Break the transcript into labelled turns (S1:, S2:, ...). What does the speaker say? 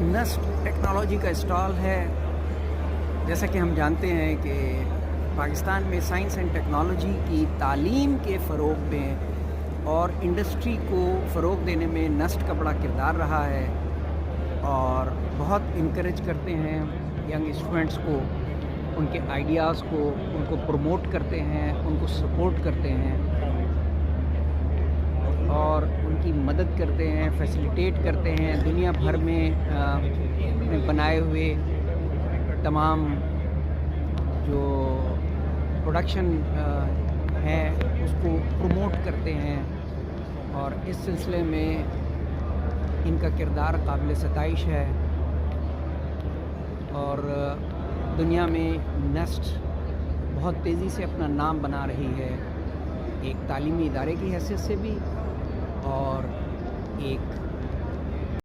S1: Nest technology का stall है। जैसा कि हम जानते हैं कि पाकिस्तान में साइंस एंड टेक्नोलॉजी की तालीम के फ़रोग़ में और इंडस्ट्री को फ़रोग़ देने में नेस्ट का बड़ा किरदार रहा है और बहुत इनकरेज करते हैं यंग स्टूडेंट्स को, उनके आइडियाज़ को, उनको प्रमोट करते हैं, उनको सपोर्ट करते हैं और उनकी मदद करते हैं, फैसिलिटेट करते हैं। दुनिया भर में बनाए हुए तमाम जो प्रोडक्शन है उसको प्रमोट करते हैं और इस सिलसिले में इनका किरदार काबिल सताइश है। और दुनिया में नेस्ट बहुत तेज़ी से अपना नाम बना रही है, एक तालीमी इदारे की हैसियत से भी और एक